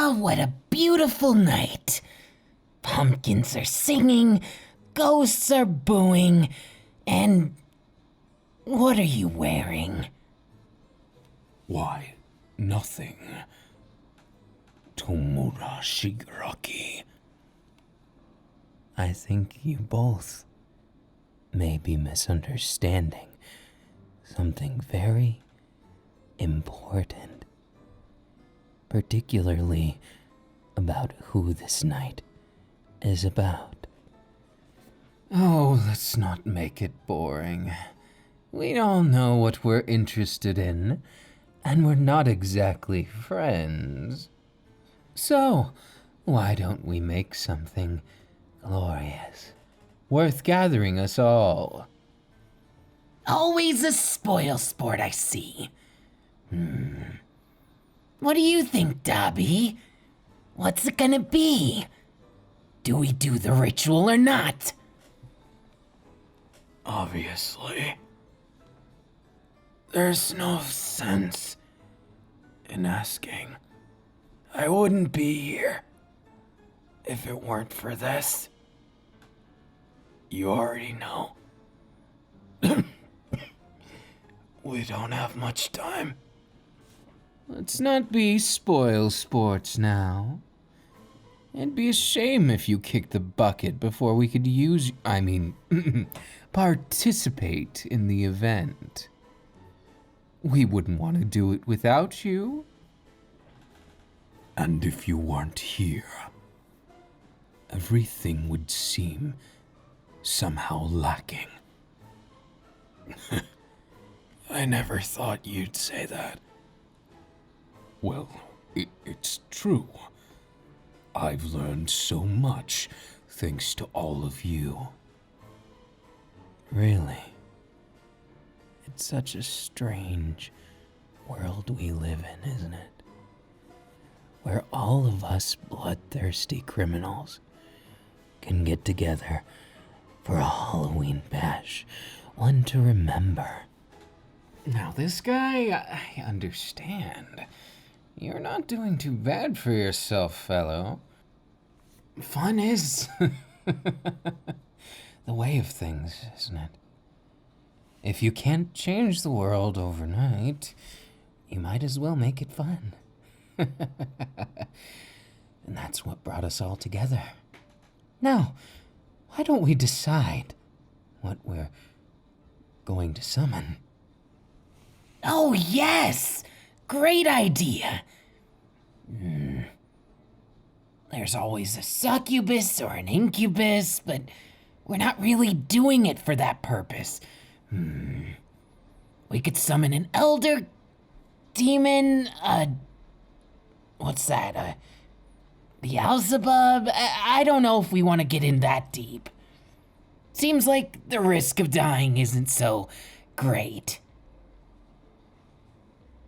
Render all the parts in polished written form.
Ah, what a beautiful night. Pumpkins are singing, ghosts are booing, and what are you wearing? Why, nothing. Tomura Shigaraki. I think you both may be misunderstanding something very important, particularly about who this night is about. Oh, let's not make it boring. We all know what we're interested in, and we're not exactly friends. So, why don't we make something glorious, worth gathering us all? Always a spoil sport, I see. What do you think, Dabi? What's it gonna be? Do we do the ritual or not? Obviously. There's no sense in asking. I wouldn't be here if it weren't for this. You already know. We don't have much time. Let's not be spoil sports now. It'd be a shame if you kicked the bucket before we could participate in the event. We wouldn't want to do it without you. And if you weren't here, everything would seem somehow lacking. I never thought you'd say that. Well, it's true. I've learned so much thanks to all of you. Really? It's such a strange world we live in, isn't it? Where all of us bloodthirsty criminals can get together for a Halloween bash, one to remember. Now this guy, I understand. You're not doing too bad for yourself, fellow. Fun is the way of things, isn't it? If you can't change the world overnight, you might as well make it fun. And that's what brought us all together. Now, why don't we decide what we're going to summon? Oh, yes! Great idea! There's always a succubus or an incubus, but we're not really doing it for that purpose. We could summon an elder demon, what's that, Beelzebub? I don't know if we want to get in that deep. Seems like the risk of dying isn't so great.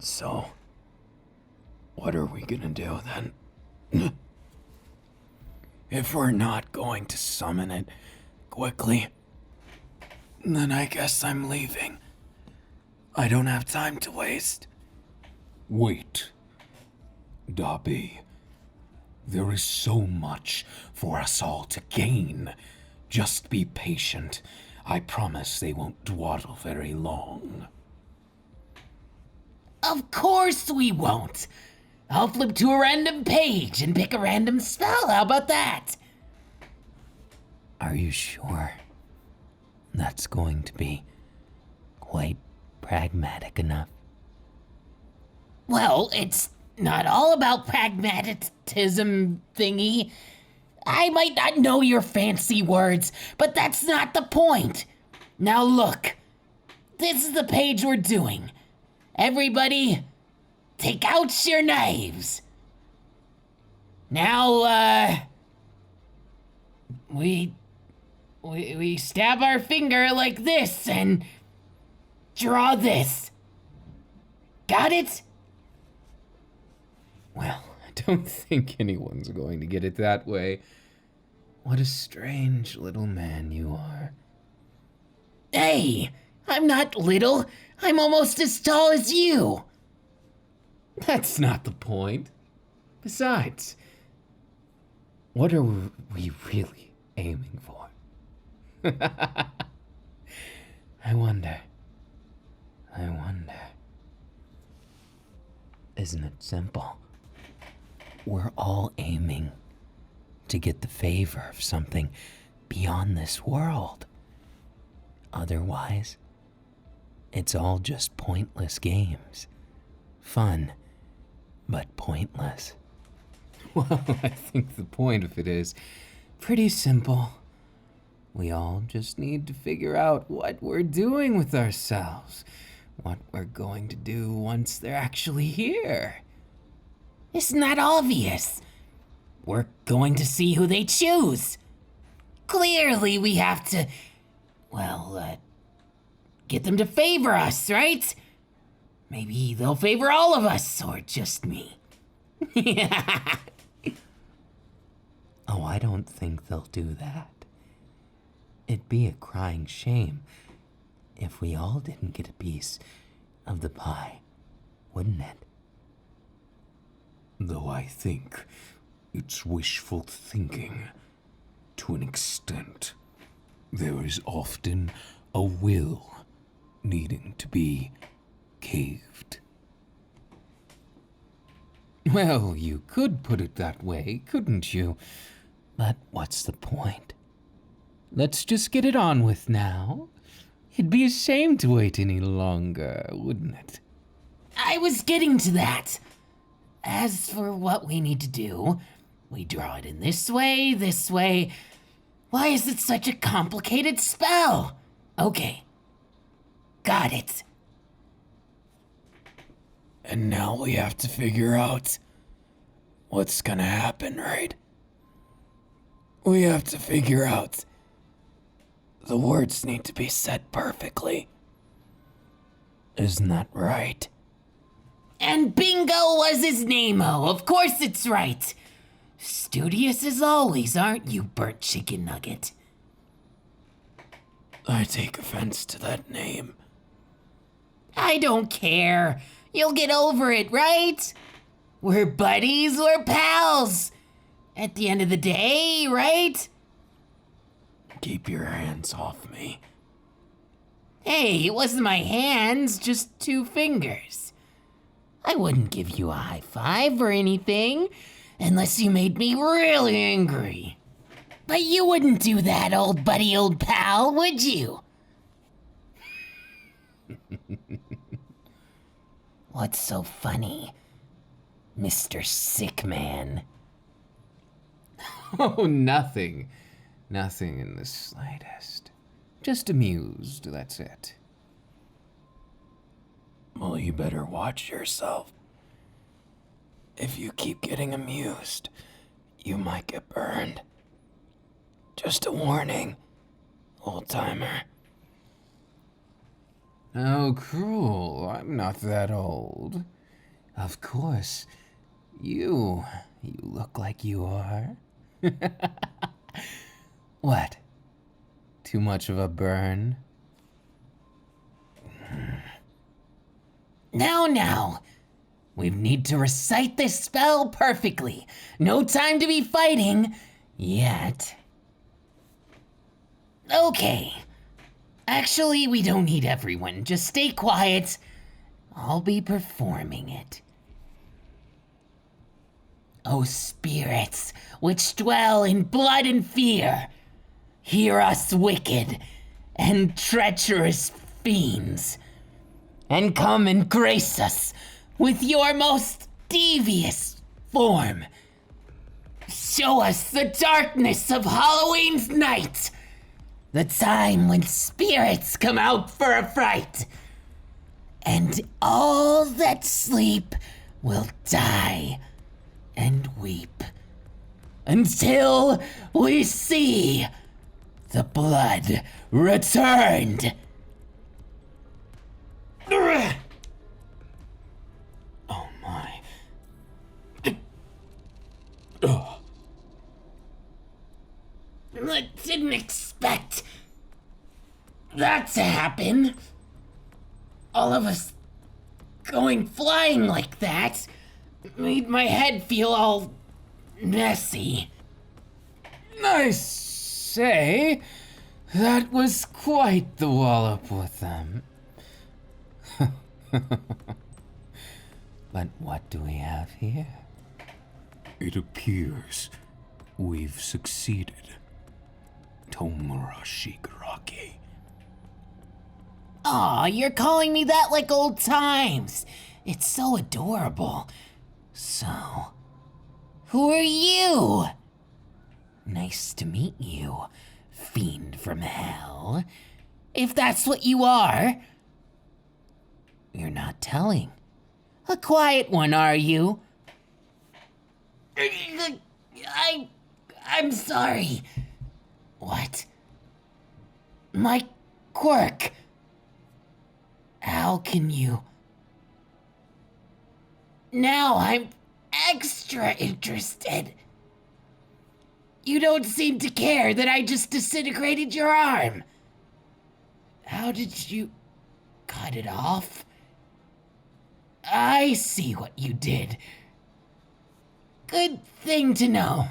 So, what are we gonna do then? If we're not going to summon it quickly, then I guess I'm leaving. I don't have time to waste. Wait, Dabi. There is so much for us all to gain. Just be patient. I promise they won't dawdle very long. Of course we won't. I'll flip to a random page and pick a random spell. How about that? Are you sure that's going to be quite pragmatic enough? Well, it's not all about pragmatism thingy. I might not know your fancy words, but that's not the point. Now look, this is the page we're doing. Everybody, take out your knives. Now, we stab our finger like this and draw this. Got it? Well, I don't think anyone's going to get it that way. What a strange little man you are. Hey, I'm not little. I'm almost as tall as you. That's not the point. Besides, what are we really aiming for? I wonder. Isn't it simple? We're all aiming to get the favor of something beyond this world. Otherwise, it's all just pointless games. Fun, but pointless. Well, I think the point of it is pretty simple. We all just need to figure out what we're doing with ourselves, what we're going to do once they're actually here. Isn't that obvious? We're going to see who they choose. Clearly, we have to, get them to favor us, right? Maybe they'll favor all of us, or just me. Oh, I don't think they'll do that. It'd be a crying shame if we all didn't get a piece of the pie, wouldn't it? Though I think it's wishful thinking to an extent. There is often a will needing to be caved. Well, you could put it that way, couldn't you? But what's the point? Let's just get it on with now. It'd be a shame to wait any longer, wouldn't it? I was getting to that. As for what we need to do, we draw it in this way, this way. Why is it such a complicated spell? Okay. Got it. And now we have to figure out what's gonna happen, right? We have to figure out. The words need to be said perfectly. Isn't that right? And bingo was his name-o. Of course it's right. Studious as always, aren't you, burnt chicken nugget? I take offense to that name. I don't care. You'll get over it, right? We're buddies, we're pals. At the end of the day, right? Keep your hands off me. Hey, it wasn't my hands, just 2 fingers. I wouldn't give you a high five or anything, unless you made me really angry. But you wouldn't do that, old buddy, old pal, would you? What's so funny, Mr. Sick Man? Oh, nothing. Nothing in the slightest. Just amused, that's it. Well, you better watch yourself. If you keep getting amused, you might get burned. Just a warning, old-timer. How cruel. I'm not that old. Of course. You look like you are. What? Too much of a burn? Now. We need to recite this spell perfectly. No time to be fighting yet. Okay. Actually, we don't need everyone. Just stay quiet. I'll be performing it. O spirits, which dwell in blood and fear, hear us wicked and treacherous fiends, and come and grace us with your most devious form. Show us the darkness of Halloween's night, the time when spirits come out for a fright, and all that sleep will die and weep until we see the blood returned. Oh my. I didn't expect that to happen. All of us going flying like that. Made my head feel all messy. I say, that was quite the wallop with them. But what do we have here? It appears we've succeeded. Tomura Shigaraki. Aw, you're calling me that like old times. It's so adorable. So, who are you? Nice to meet you, fiend from hell. If that's what you are. You're not telling. A quiet one, are you? I'm sorry. What? My quirk. How can you? Now I'm extra interested. You don't seem to care that I just disintegrated your arm. How did you cut it off? I see what you did. Good thing to know.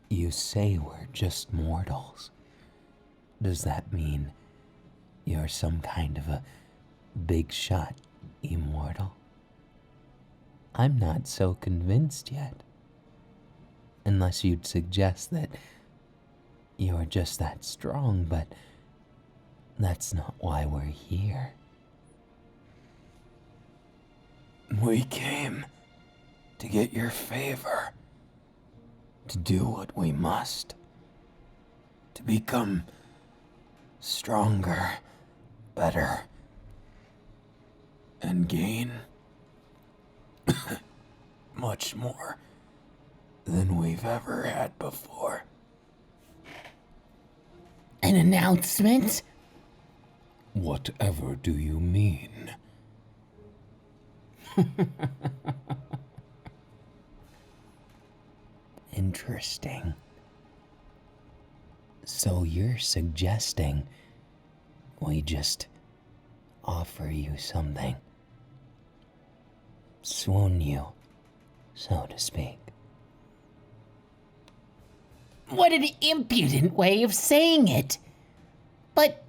You say we're just mortals. Does that mean you're some kind of a big shot immortal? I'm not so convinced yet. Unless you'd suggest that you're just that strong, but that's not why we're here. We came to get your favor. To do what we must. To become stronger, better, and gain much more than we've ever had before. An announcement? Whatever do you mean? Interesting. So you're suggesting we just offer you something? Swoon you, so to speak. What an impudent way of saying it. But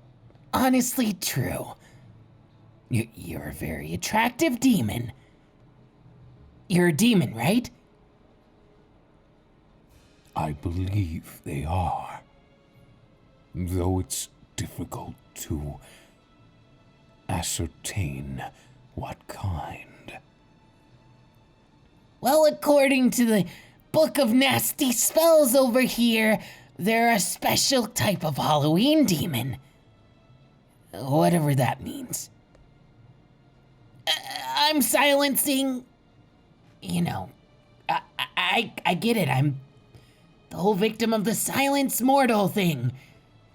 honestly true. You're a very attractive demon. You're a demon, right? I believe they are. Though it's difficult to ascertain what kind. Well, according to the Book of Nasty Spells over here, they're a special type of Halloween demon. Whatever that means. I'm silencing... You know, I get it. I'm the whole victim of the silence mortal thing.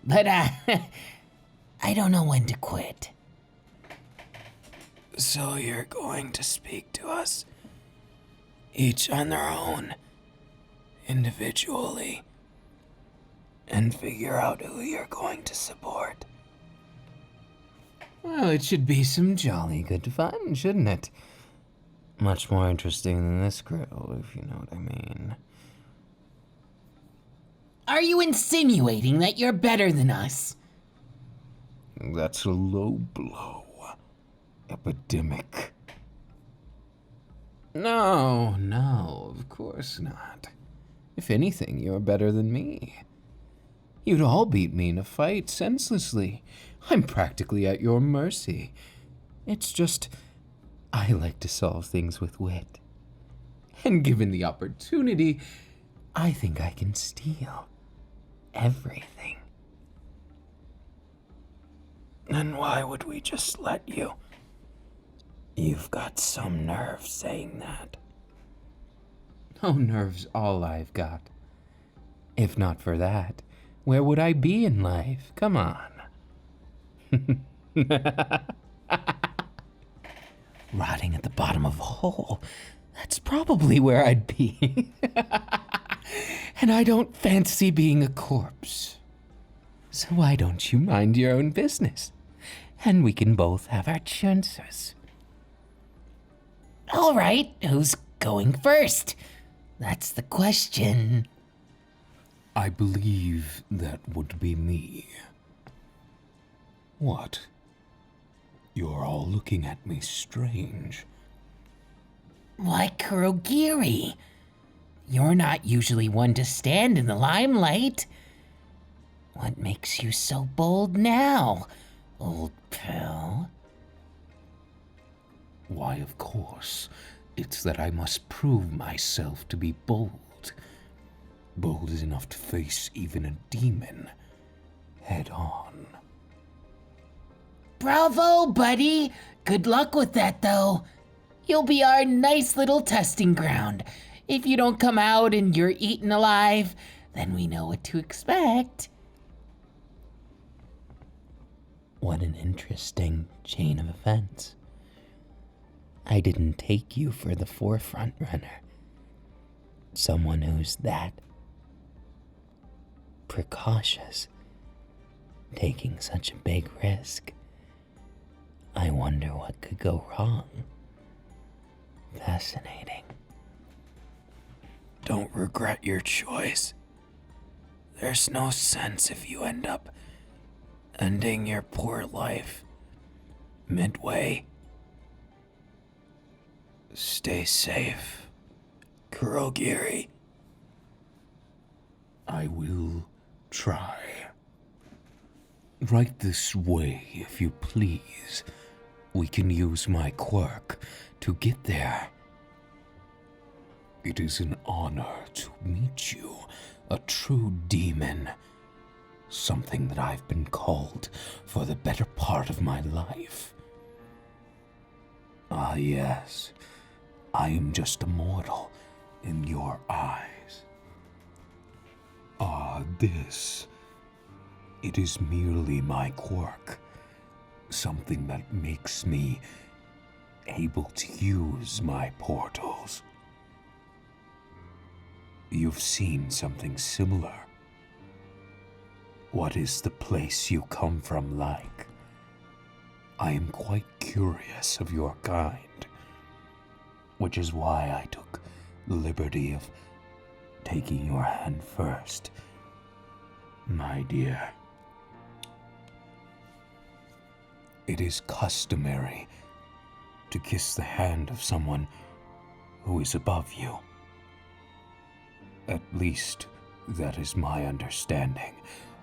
But, I don't know when to quit. So you're going to speak to us, each on their own, individually, and figure out who you're going to support. Well, it should be some jolly good fun, shouldn't it? Much more interesting than this grill, if you know what I mean. Are you insinuating that you're better than us? That's a low blow. Epidemic. No, of course not. If anything, you're better than me. You'd all beat me in a fight senselessly. I'm practically at your mercy. It's just, I like to solve things with wit. And given the opportunity, I think I can steal everything. Then why would we just let you? You've got some nerve saying that. No nerve's all I've got. If not for that, where would I be in life? Come on. Rotting at the bottom of a hole. That's probably where I'd be. And I don't fancy being a corpse. So why don't you mind your own business? and we can both have our chances. All right, who's going first? That's the question. I believe that would be me. What? You're all looking at me strange. Why, Kurogiri? You're not usually one to stand in the limelight. What makes you so bold now, old pal? Why, of course, it's that I must prove myself to be bold. Bold enough to face even a demon head on. Bravo, buddy! Good luck with that, though. You'll be our nice little testing ground. If you don't come out and you're eaten alive, then we know what to expect. What an interesting chain of events. I didn't take you for the forefront runner. Someone who's that precautious, taking such a big risk. I wonder what could go wrong. Fascinating. Don't regret your choice. There's no sense if you end up ending your poor life midway. Stay safe, Kurogiri. I will try. Right this way, if you please. We can use my quirk to get there. It is an honor to meet you, a true demon. Something that I've been called for the better part of my life. Ah, yes. I am just a mortal in your eyes. Ah, this. It is merely my quirk. Something that makes me able to use my portals. You've seen something similar. What is the place you come from like? I am quite curious of your kind, which is why I took the liberty of taking your hand first, my dear. It is customary to kiss the hand of someone who is above you. At least, that is my understanding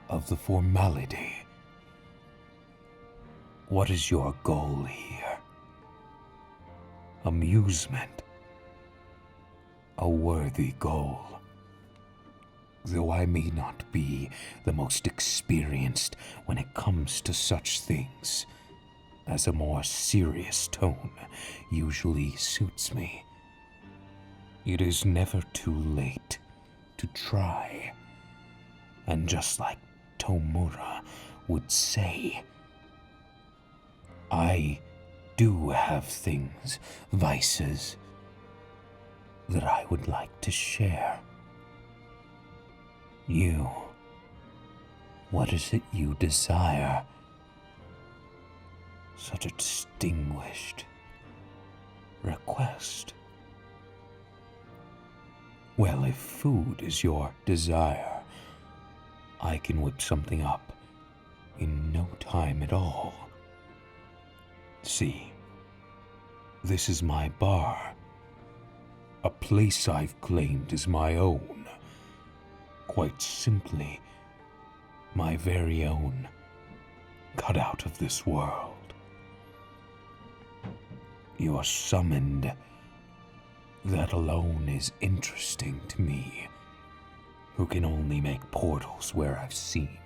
of the formality. What is your goal here? Amusement. A worthy goal. Though I may not be the most experienced when it comes to such things, as a more serious tone usually suits me. It is never too late to try. And just like Tomura would say, I do have things, vices, that I would like to share. You, what is it you desire? Such a distinguished request. Well, if food is your desire, I can whip something up in no time at all. See, this is my bar, a place I've claimed as my own. Quite simply, my very own, cut out of this world. You're summoned. That alone is interesting to me, who can only make portals where I've seen.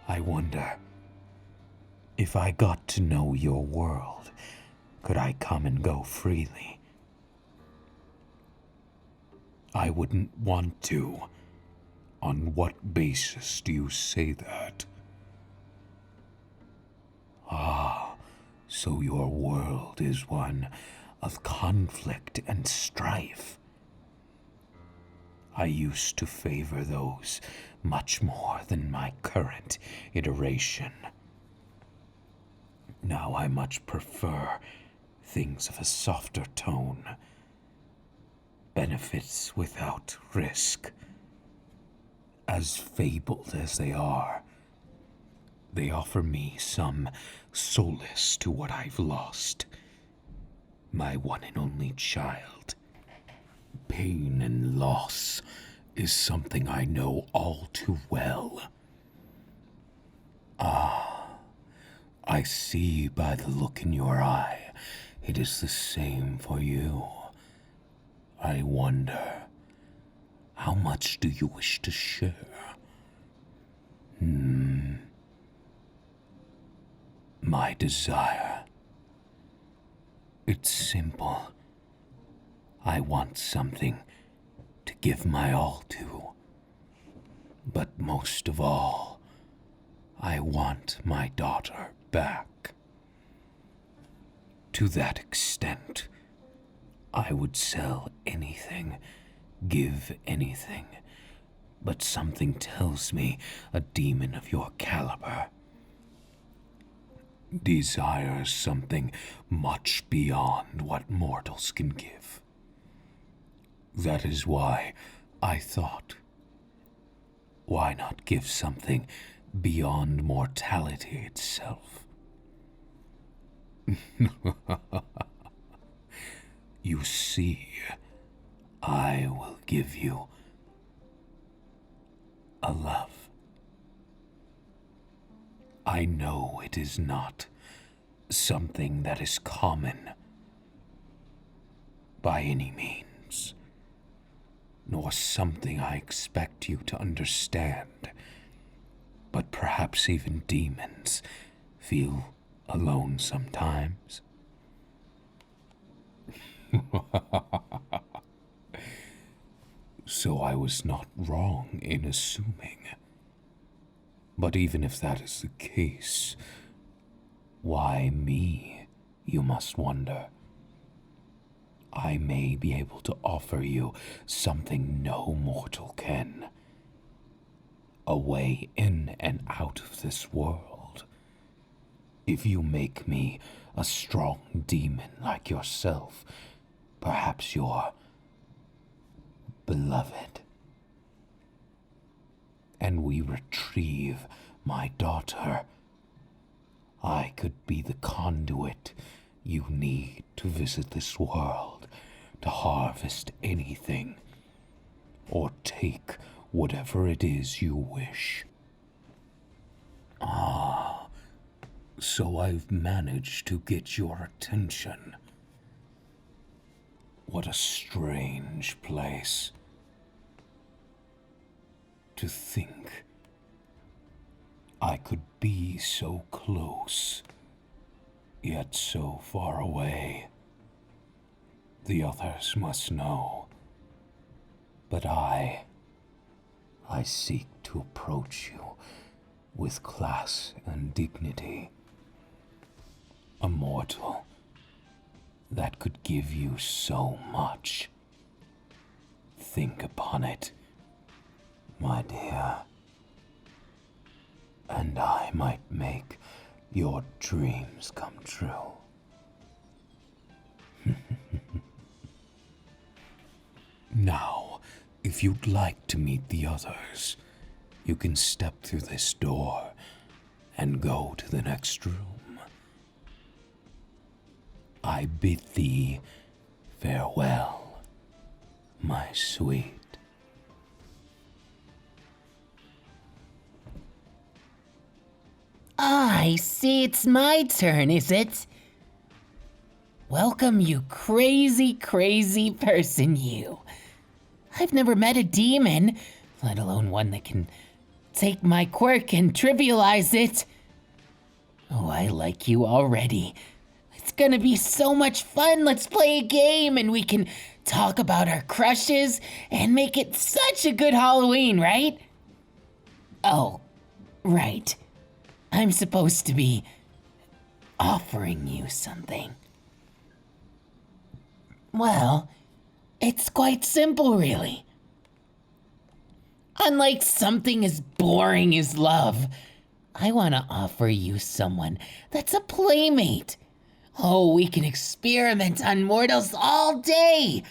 I wonder, if I got to know your world, could I come and go freely? I wouldn't want to. On what basis do you say that? Ah, so your world is one of conflict and strife. I used to favor those much more than my current iteration. Now I much prefer things of a softer tone. Benefits without risk. As fabled as they are, they offer me some solace to what I've lost. My one and only child. Pain and loss is something I know all too well. I see by the look in your eye, it is the same for you. I wonder, how much do you wish to share? My desire. It's simple. I want something to give my all to. But most of all, I want my daughter back. To that extent, I would sell anything, give anything, but something tells me a demon of your caliber desires something much beyond what mortals can give. That is why I thought, why not give something beyond mortality itself? You see, I will give you a love. I know it is not something that is common by any means, nor something I expect you to understand, but perhaps even demons feel alone sometimes. So I was not wrong in assuming. But even if that is the case, why me, you must wonder? I may be able to offer you something no mortal can. A way in and out of this world. If you make me a strong demon like yourself, perhaps your beloved, and we retrieve my daughter, I could be the conduit you need to visit this world, to harvest anything, or take whatever it is you wish. So I've managed to get your attention. What a strange place. To think I could be so close, yet so far away. The others must know, but I seek to approach you with class and dignity. A mortal that could give you so much. Think upon it, my dear, and I might make your dreams come true. Now, if you'd like to meet the others, you can step through this door and go to the next room. I bid thee farewell, my sweet. I see it's my turn, is it? Welcome, you crazy, crazy person, you. I've never met a demon, let alone one that can take my quirk and trivialize it. Oh, I like you already. It's gonna be so much fun. Let's play a game and we can talk about our crushes and make it such a good Halloween, right? Oh, right. I'm supposed to be offering you something. Well, it's quite simple, really. Unlike something as boring as love, I want to offer you someone that's a playmate. Oh, we can experiment on mortals all day.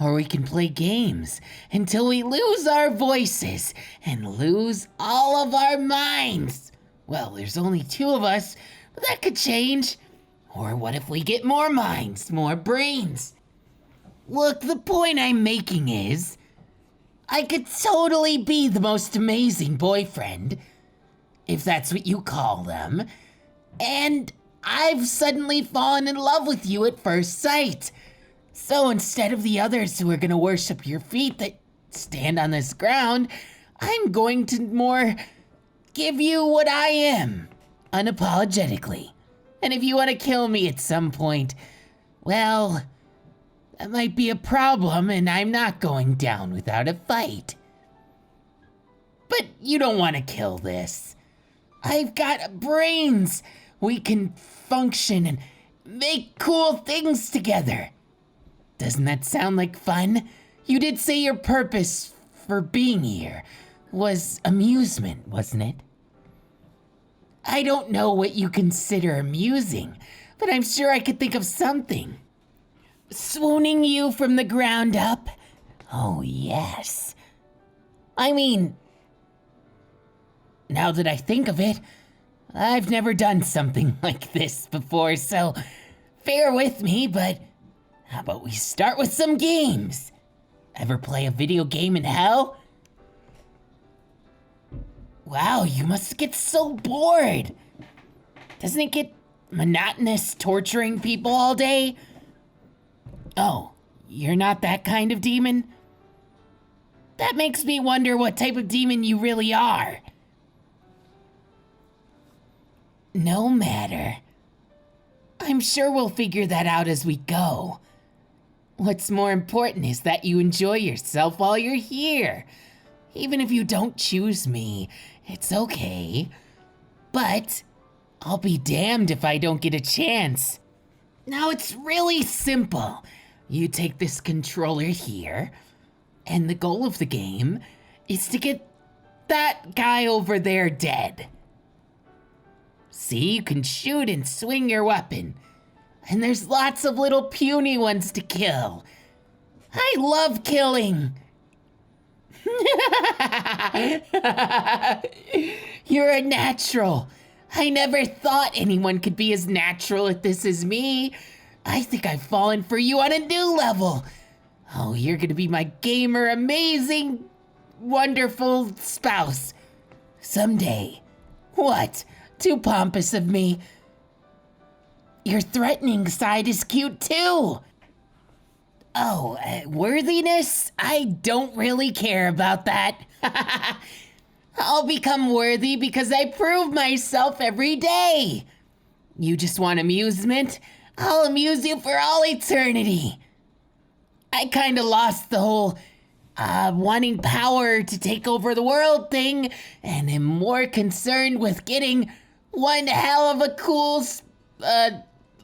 Or we can play games until we lose our voices and lose all of our minds. Well, there's only 2 of us, but that could change. Or what if we get more minds, more brains? Look, the point I'm making is, I could totally be the most amazing boyfriend, if that's what you call them, and I've suddenly fallen in love with you at first sight. So instead of the others who are gonna worship your feet that stand on this ground, I'm going to more give you what I am, unapologetically. And if you want to kill me at some point, well, that might be a problem, and I'm not going down without a fight. But you don't want to kill this. I've got brains. We can function and make cool things together. Doesn't that sound like fun? You did say your purpose for being here was amusement, wasn't it? I don't know what you consider amusing, but I'm sure I could think of something. Swooning you from the ground up? Oh, yes. I mean, now that I think of it, I've never done something like this before, so bear with me, but how about we start with some games? Ever play a video game in hell? Wow, you must get so bored. Doesn't it get monotonous torturing people all day? Oh, you're not that kind of demon? That makes me wonder what type of demon you really are. No matter. I'm sure we'll figure that out as we go. What's more important is that you enjoy yourself while you're here. Even if you don't choose me, it's okay. But I'll be damned if I don't get a chance. Now it's really simple. You take this controller here, and the goal of the game is to get that guy over there dead. See, you can shoot and swing your weapon. And there's lots of little puny ones to kill. I love killing. You're a natural. I never thought anyone could be as natural at this as me. I think I've fallen for you on a new level. Oh, you're gonna be my gamer, amazing, wonderful spouse. Someday. What? Too pompous of me. Your threatening side is cute too. Oh, worthiness? I don't really care about that. I'll become worthy because I prove myself every day. You just want amusement? I'll amuse you for all eternity. I kinda lost the whole wanting power to take over the world thing, and am more concerned with getting one hell of a cool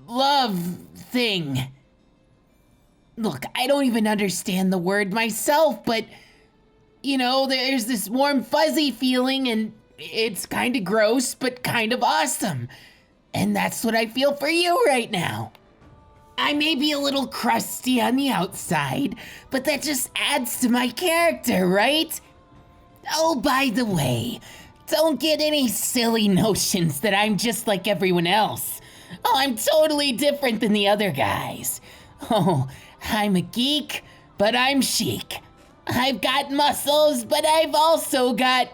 love thing. Look, I don't even understand the word myself, but you know, there's this warm fuzzy feeling, and it's kind of gross, but kind of awesome. And that's what I feel for you right now. I may be a little crusty on the outside, but that just adds to my character, right? Oh, by the way, don't get any silly notions that I'm just like everyone else. Oh, I'm totally different than the other guys. Oh, I'm a geek, but I'm chic. I've got muscles, but I've also got,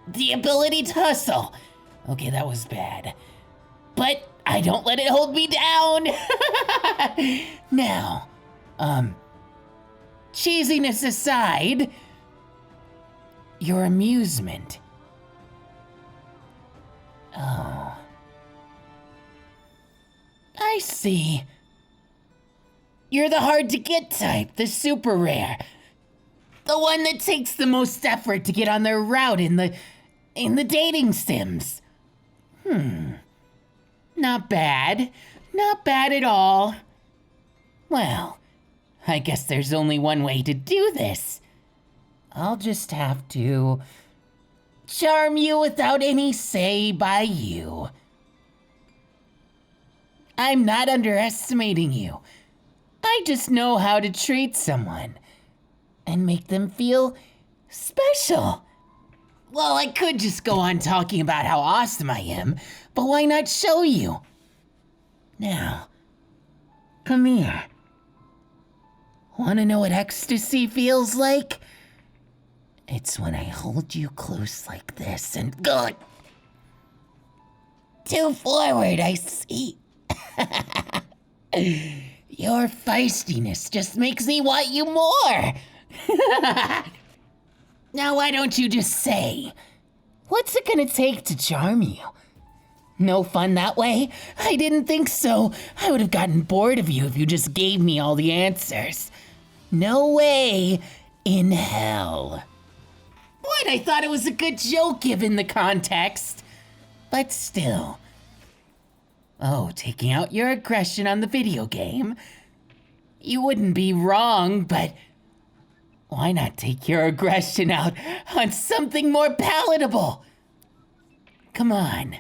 the ability to hustle. Okay, that was bad. But I don't let it hold me down. Now, cheesiness aside, your amusement. Oh. I see. You're the hard to get type, the super rare. The one that takes the most effort to get on their route in the dating sims. Not bad. Not bad at all. Well, I guess there's only one way to do this. I'll just have to charm you without any say by you. I'm not underestimating you. I just know how to treat someone and make them feel special. Well, I could just go on talking about how awesome I am, but why not show you? Now, come here. Want to know what ecstasy feels like? It's when I hold you close like this and go too forward, I see. Your feistiness just makes me want you more. Now why don't you just say, what's it gonna take to charm you? No fun that way? I didn't think so. I would have gotten bored of you if you just gave me all the answers. No way in hell. What? I thought it was a good joke given the context. But still. Oh, taking out your aggression on the video game? You wouldn't be wrong, but why not take your aggression out on something more palatable? Come on,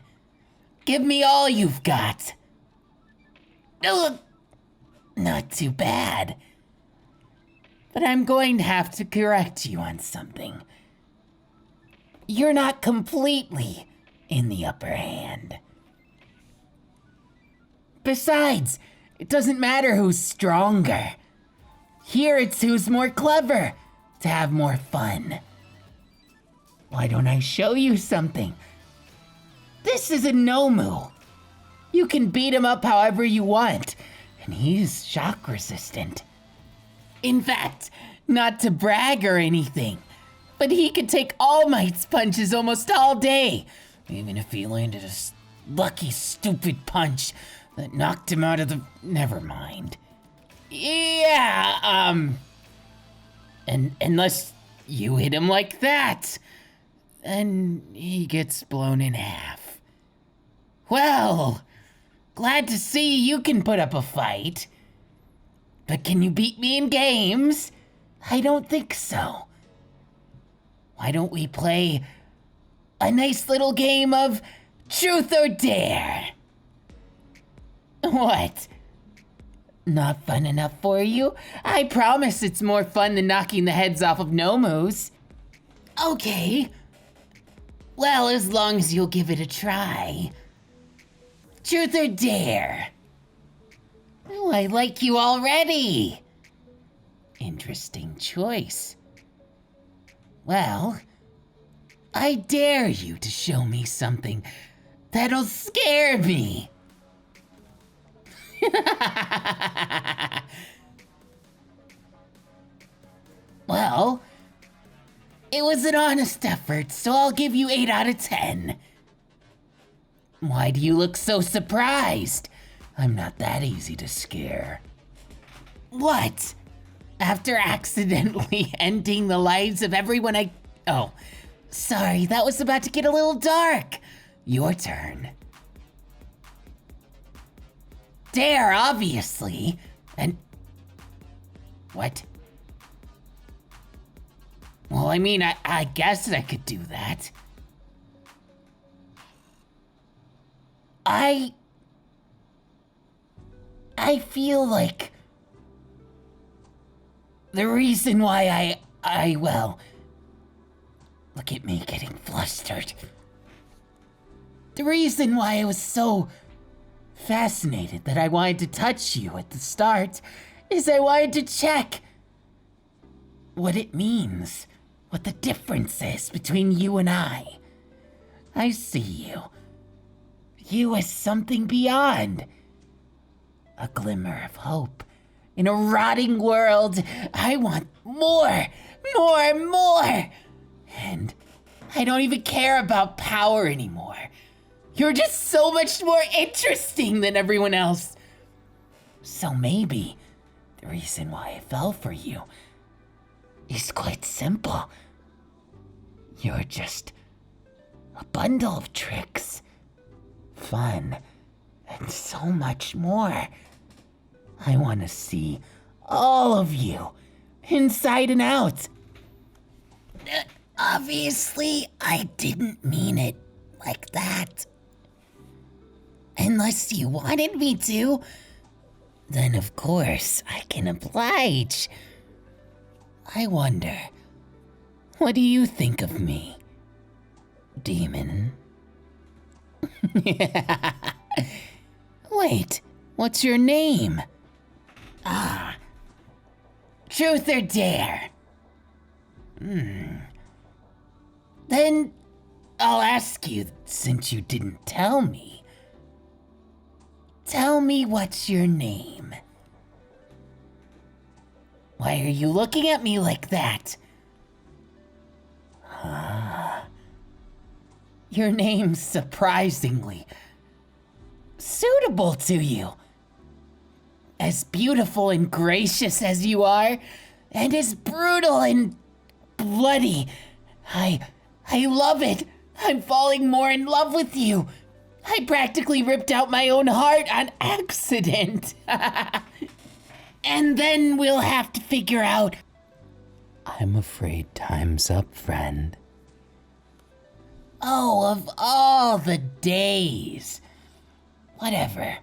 give me all you've got. Not too bad. But I'm going to have to correct you on something. You're not completely in the upper hand. Besides, it doesn't matter who's stronger. Here it's who's more clever to have more fun. Why don't I show you something? This is a Nomu. You can beat him up however you want, and he's shock resistant. In fact, not to brag or anything, but he could take All Might's punches almost all day, even if he landed a lucky stupid punch that knocked him out of the... Never mind. Yeah, and unless you hit him like that, then he gets blown in half. Well, glad to see you can put up a fight. But can you beat me in games? I don't think so. Why don't we play a nice little game of Truth or Dare? What? Not fun enough for you? I promise it's more fun than knocking the heads off of Nomus. Okay. Well, as long as you'll give it a try. Truth or Dare? Oh, I like you already. Interesting choice. Well, I dare you to show me something that'll scare me. Well, it was an honest effort, so I'll give you 8 out of 10. Why do you look so surprised? I'm not that easy to scare. What? After accidentally ending the lives of everyone Oh, sorry, that was about to get a little dark. Your turn. Dare, obviously. And... What? Well, I mean, I guess I could do that. I feel like the reason why well, look at me getting flustered. The reason why I was so fascinated that I wanted to touch you at the start is I wanted to check what it means, what the difference is between you and I. I see you. You as something beyond. A glimmer of hope. In a rotting world, I want more, more, more. And I don't even care about power anymore. You're just so much more interesting than everyone else. So maybe the reason why I fell for you is quite simple. You're just a bundle of tricks, fun, and so much more. I want to see all of you, inside and out. Obviously, I didn't mean it like that. Unless you wanted me to, then of course I can oblige. I wonder, what do you think of me, demon? Wait, what's your name? Truth or dare? Then I'll ask you, since you didn't tell me. Tell me what's your name. Why are you looking at me like that? Your name's surprisingly suitable to you. As beautiful and gracious as you are, and as brutal and bloody, I love it. I'm falling more in love with you. I practically ripped out my own heart on accident. And then we'll have to figure out. I'm afraid time's up, friend. Oh, of all the days. Whatever.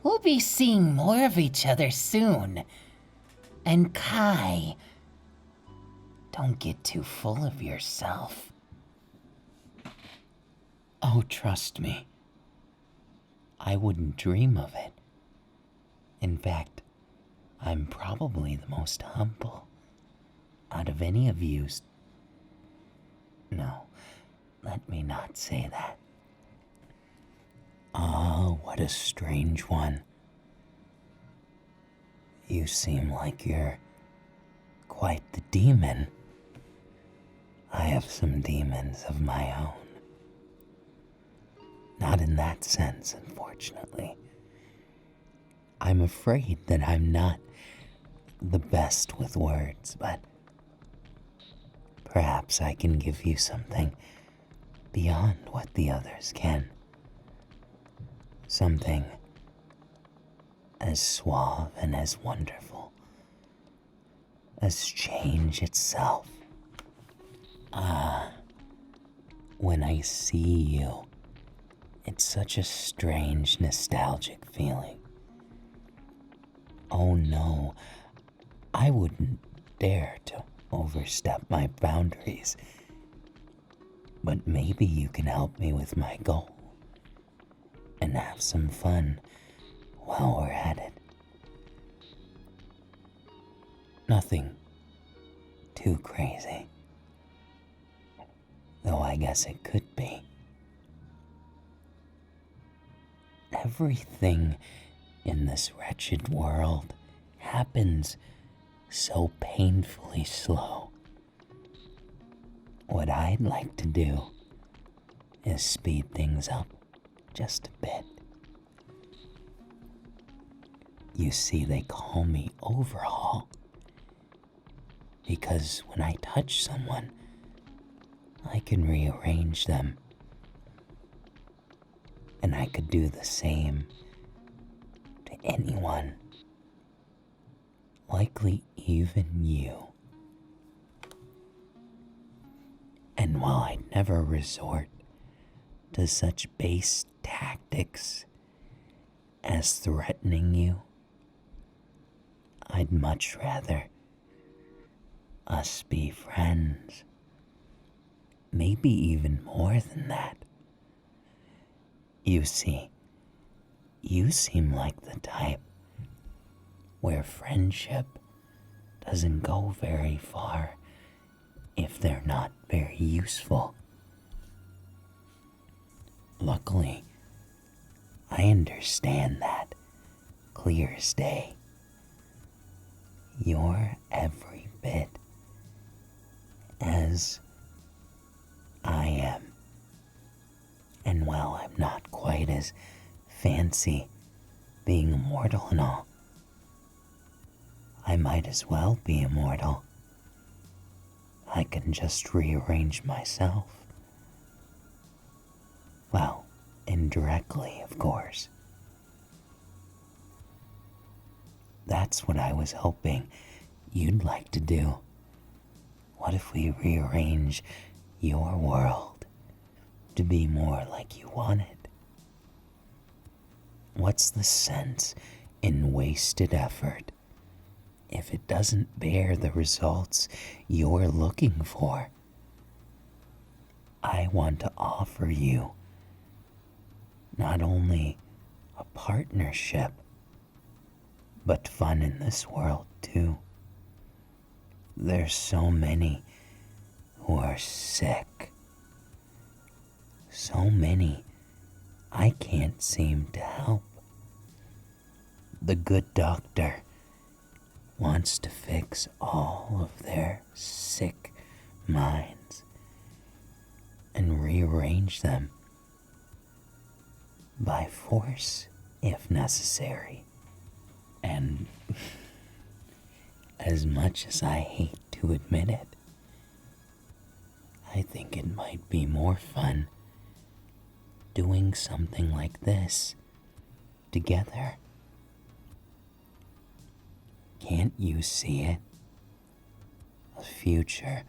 We'll be seeing more of each other soon. And Kai, don't get too full of yourself. Oh, trust me. I wouldn't dream of it. In fact, I'm probably the most humble out of any of you. No, let me not say that. Oh, what a strange one. You seem like you're quite the demon. I have some demons of my own. Not in that sense, unfortunately. I'm afraid that I'm not the best with words, but perhaps I can give you something beyond what the others can. Something as suave and as wonderful as change itself. When I see you, it's such a strange, nostalgic feeling. Oh no, I wouldn't dare to overstep my boundaries. But maybe you can help me with my goal and have some fun while we're at it. Nothing too crazy, though I guess it could be. Everything in this wretched world happens so painfully slow. What I'd like to do is speed things up just a bit. You see, they call me Overhaul because when I touch someone, I can rearrange them. And I could do the same to anyone, likely even you. And while I'd never resort to such base tactics as threatening you, I'd much rather us be friends. Maybe even more than that. You see, you seem like the type where friendship doesn't go very far if they're not very useful. Luckily, I understand that clear as day. You're every bit as I am. And while I'm not quite as fancy being immortal and all, I might as well be immortal. I can just rearrange myself. Well, indirectly, of course. That's what I was hoping you'd like to do. What if we rearrange your world to be more like you want it? What's the sense in wasted effort if it doesn't bear the results you're looking for? I want to offer you not only a partnership, but fun in this world too. There's so many who are sick. So many I can't seem to help. The good doctor wants to fix all of their sick minds and rearrange them by force if necessary. And as much as I hate to admit it, I think it might be more fun doing something like this together. Can't you see it? A future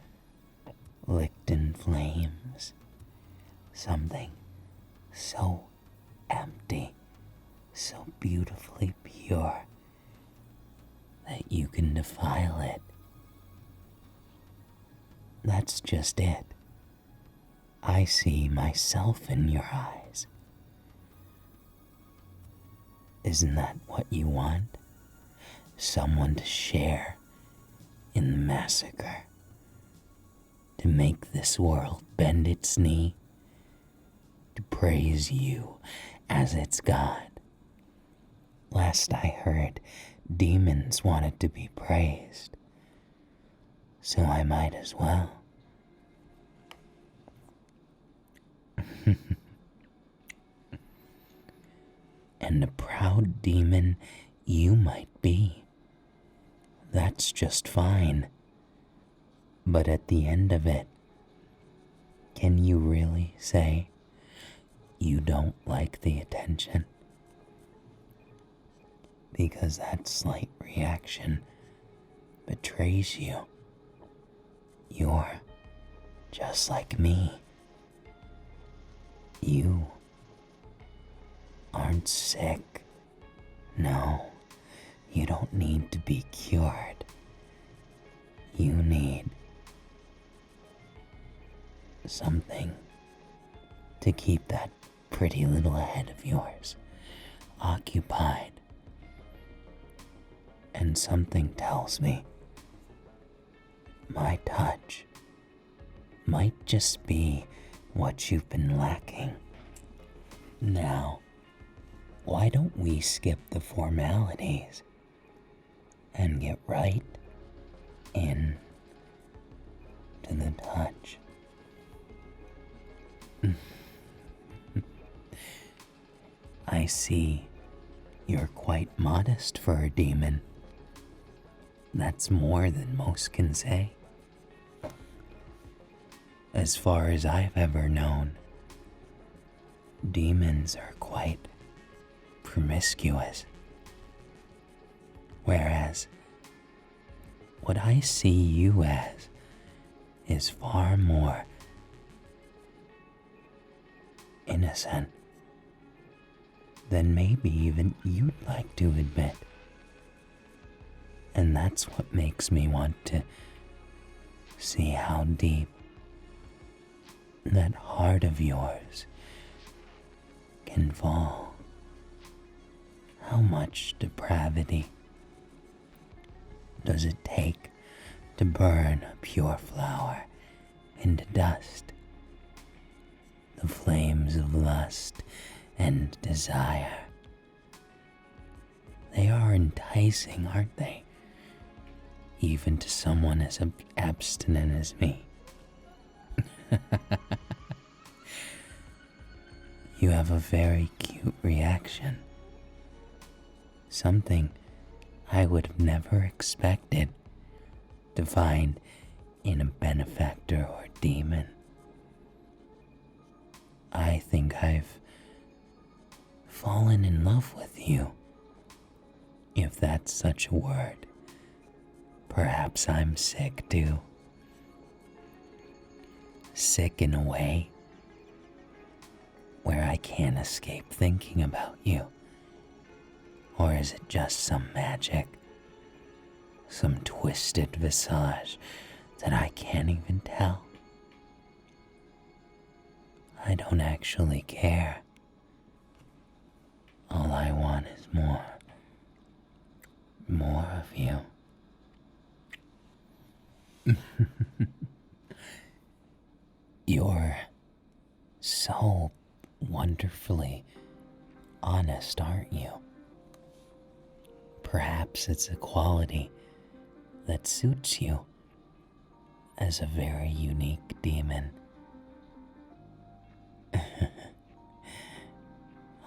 licked in flames. Something so empty, so beautifully pure that you can defile it. That's just it. I see myself in your eyes. Isn't that what you want? Someone to share in the massacre, to make this world bend its knee, to praise you as its God. Last I heard, demons wanted to be praised, so I might as well. And a proud demon you might be. That's just fine. But at the end of it, can you really say you don't like the attention? Because that slight reaction betrays you. You're just like me. You aren't sick. No, you don't need to be cured. You need something to keep that pretty little head of yours occupied. And something tells me my touch might just be what you've been lacking. Now, why don't we skip the formalities and get right in to the touch? I see you're quite modest for a demon. That's more than most can say. As far as I've ever known, demons are quite promiscuous. Whereas what I see you as is far more innocent than maybe even you'd like to admit. And that's what makes me want to see how deep that heart of yours can fall. How much depravity does it take to burn a pure flower into dust? The flames of lust and desire. They are enticing, aren't they? Even to someone as abstinent as me. You have a very cute reaction. Something I would have never expected to find in a benefactor or demon. I think I've fallen in love with you, if that's such a word. Perhaps I'm sick too. sick in a way where I can't escape thinking about you? Or is it just some magic, some twisted visage that I can't even tell? I don't actually care. All I want is more of you. You're so wonderfully honest, aren't you? Perhaps it's a quality that suits you as a very unique demon.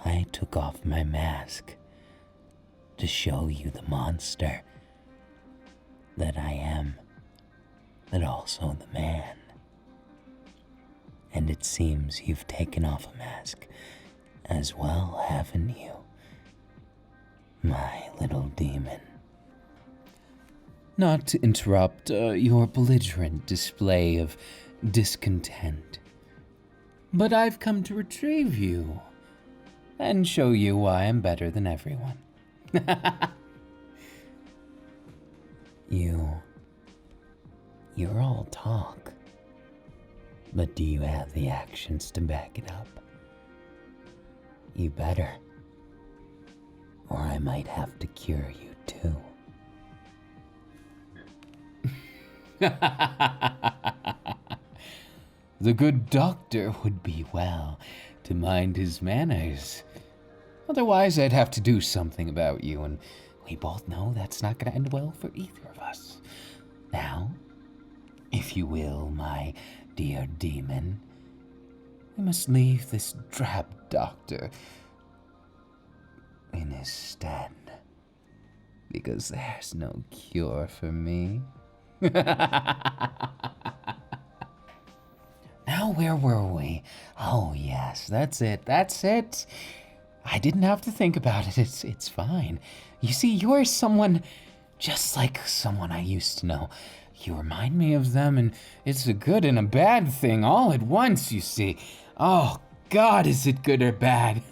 I took off my mask to show you the monster that I am, but also the man. And it seems you've taken off a mask as well, haven't you, my little demon? Not to interrupt your belligerent display of discontent, but I've come to retrieve you and show you why I'm better than everyone. You're all talk, but do you have the actions to back it up? You better, or I might have to cure you too. The good doctor would be well to mind his manners. Otherwise, I'd have to do something about you, and we both know that's not going to end well for either of us. Now, if you will, my dear demon, we must leave this drab doctor in his stead, because there's no cure for me. Now, where were we? Oh, yes, that's it. I didn't have to think about it. It's fine. You see, you're someone just like someone I used to know. You remind me of them, and it's a good and a bad thing all at once, you see. Oh, God, is it good or bad?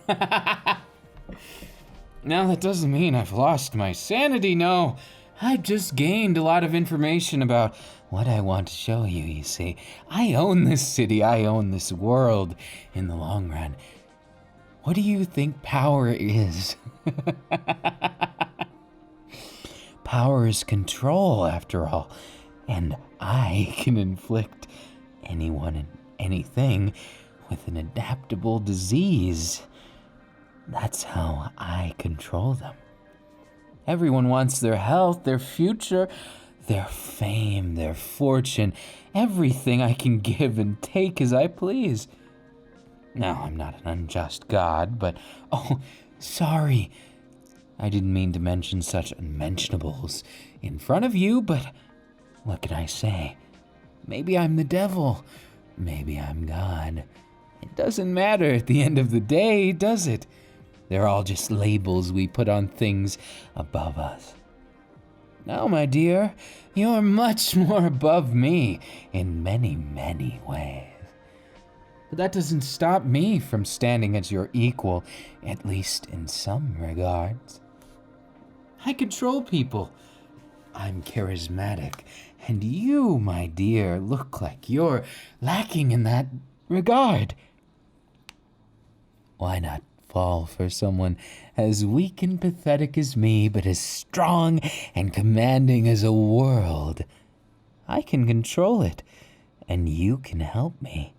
Now, that doesn't mean I've lost my sanity, no. I've just gained a lot of information about what I want to show you, you see. I own this city, I own this world in the long run. What do you think power is? Power is control, after all, and I can inflict anyone and anything with an adaptable disease. That's how I control them. Everyone wants their health, their future, their fame, their fortune, everything I can give and take as I please. Now, I'm not an unjust god, but, oh, sorry. I didn't mean to mention such unmentionables in front of you, but what can I say? Maybe I'm the devil. Maybe I'm God. It doesn't matter at the end of the day, does it? They're all just labels we put on things above us. Now, my dear, you're much more above me in many, many ways. But that doesn't stop me from standing as your equal, at least in some regards. I control people. I'm charismatic, and you, my dear, look like you're lacking in that regard. Why not fall for someone as weak and pathetic as me, but as strong and commanding as a world? I can control it, and you can help me.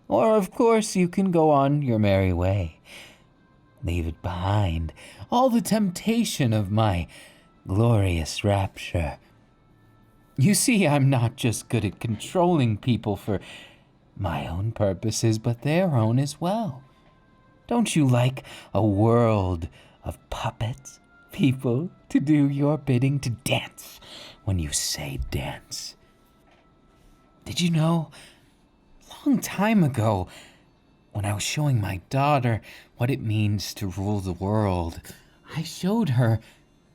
Or, of course, you can go on your merry way. Leave it behind, all the temptation of my glorious rapture. You see, I'm not just good at controlling people for my own purposes, but their own as well. Don't you like a world of puppets? People to do your bidding, to dance when you say dance. Did you know, a long time ago, when I was showing my daughter what it means to rule the world, I showed her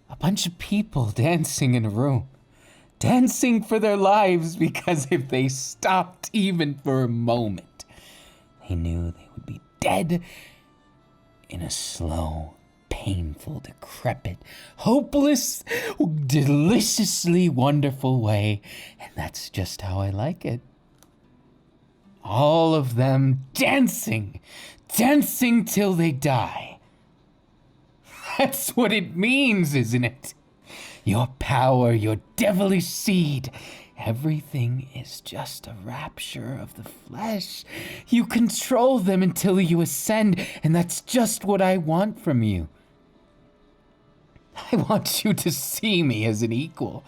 a bunch of people dancing in a room. dancing for their lives, because if they stopped even for a moment, they knew they would be dead in a slow, painful, decrepit, hopeless, deliciously wonderful way. And that's just how I like it. All of them dancing till they die. That's what it means, isn't it? Your power, your devilish seed, everything is just a rapture of the flesh. You control them until you ascend, and that's just what I want from you. I want you to see me as an equal.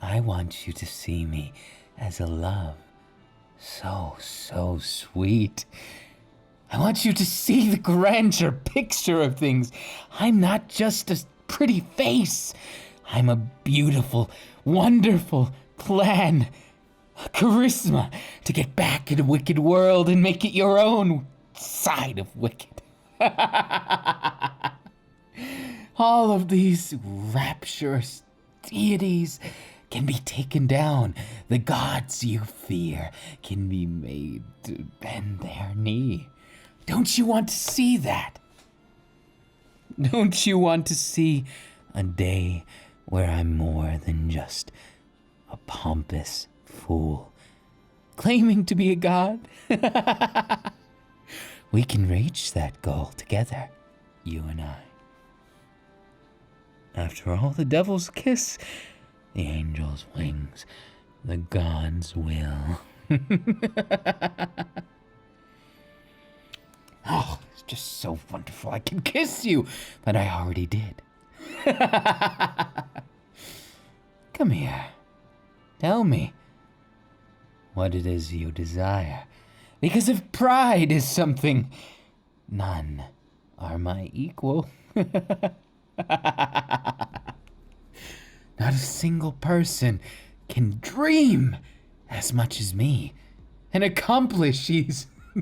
I want you to see me as a love so sweet. I want you to see the grandeur picture of things. I'm not just a pretty face. I'm a beautiful, wonderful plan. A charisma to get back in a wicked world and make it your own side of wicked. All of these rapturous deities can be taken down. The gods you fear can be made to bend their knee. Don't you want to see that? Don't you want to see a day where I'm more than just a pompous fool claiming to be a god? We can reach that goal together, you and I. After all, the devil's kiss, the angel's wings, the god's will. Oh, it's just so wonderful. I can kiss you, but I already did. Come here. Tell me what it is you desire. Because if pride is something, none are my equal. Not a single person can dream as much as me and accomplish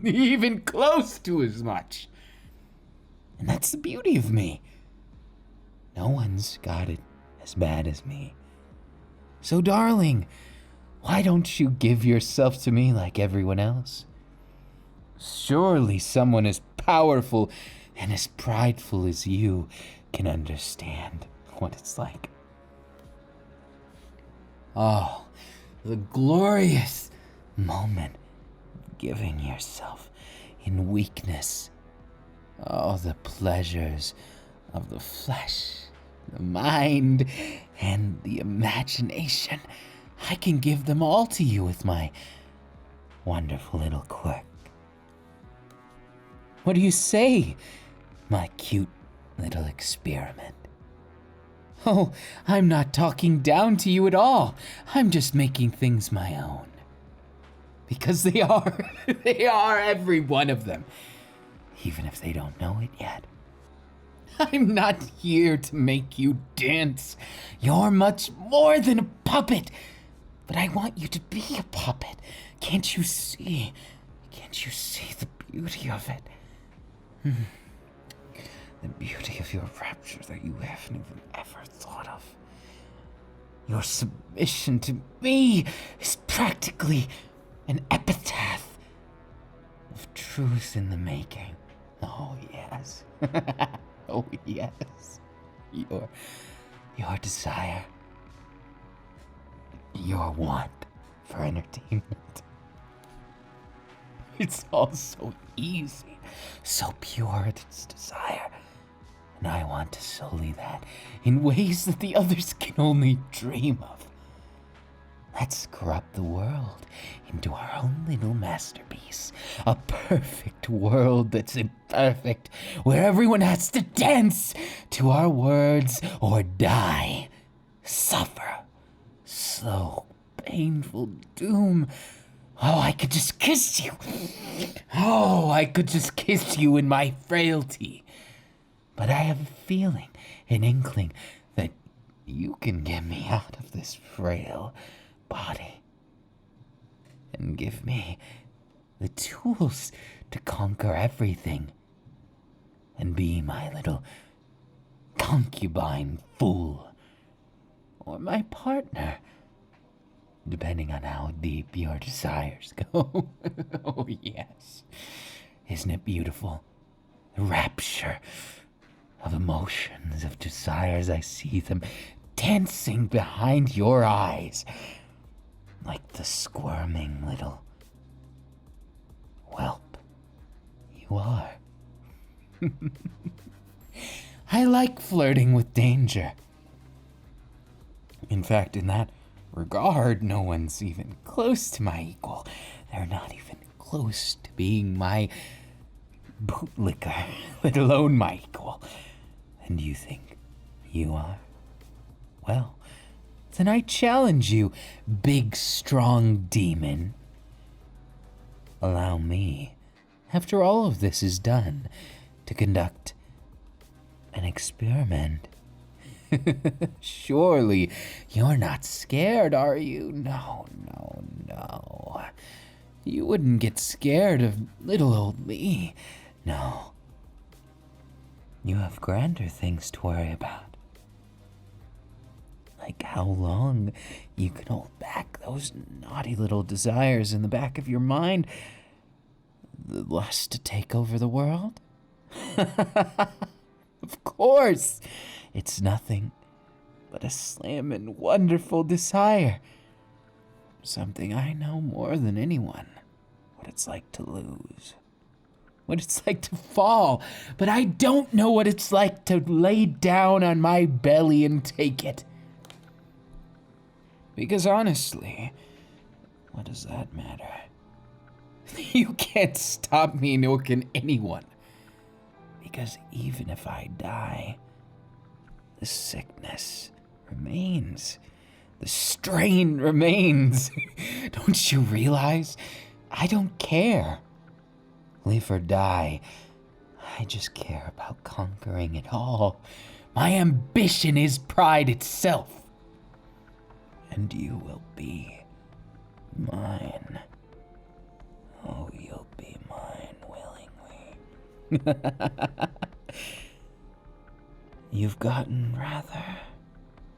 even close to as much. And that's the beauty of me. No one's got it as bad as me. So, darling, why don't you give yourself to me like everyone else? Surely someone as powerful and as prideful as you can understand what it's like. Oh, the glorious moment of giving yourself in weakness. Oh, the pleasures of the flesh, the mind, and the imagination. I can give them all to you with my wonderful little quirk. What do you say, my cute little experiment? Oh, I'm not talking down to you at all. I'm just making things my own. Because they are. They are, every one of them. Even if they don't know it yet. I'm not here to make you dance. You're much more than a puppet. But I want you to be a puppet. Can't you see? Can't you see the beauty of it? The beauty of your rapture that you haven't even ever thought of. Your submission to me is practically an epitaph of truth in the making. Oh, yes. Oh, yes. Your desire. Your want for entertainment. It's all so easy, so pure at its desire. And I want to sully that in ways that the others can only dream of. Let's corrupt the world into our own little masterpiece. A perfect world that's imperfect, where everyone has to dance to our words or die. Suffer. Slow, painful doom. Oh, I could just kiss you. Oh, I could just kiss you in my frailty. But I have a feeling, an inkling, that you can get me out of this frail body and give me the tools to conquer everything and be my little concubine fool or my partner depending on how deep your desires go. Oh, yes. Isn't it beautiful? The rapture of emotions, of desires. I see them dancing behind your eyes, like the squirming little whelp you are. I like flirting with danger. In fact, in that regard, no one's even close to my equal. They're not even close to being my bootlicker, let alone my equal. And you think you are? Well, then I challenge you, big, strong demon. Allow me, after all of this is done, to conduct an experiment. Surely you're not scared, are you? No. You wouldn't get scared of little old me. No. You have grander things to worry about. Like how long you can hold back those naughty little desires in the back of your mind. The lust to take over the world? Of course, it's nothing but a slammin' wonderful desire. Something I know more than anyone. What it's like to lose. What it's like to fall. But I don't know what it's like to lay down on my belly and take it. Because honestly, what does that matter? You can't stop me, nor can anyone. Because even if I die, the sickness remains. The strain remains. Don't you realize? I don't care. Live or die, I just care about conquering it all. My ambition is pride itself. And you will be mine. Oh, you'll be mine willingly. You've gotten rather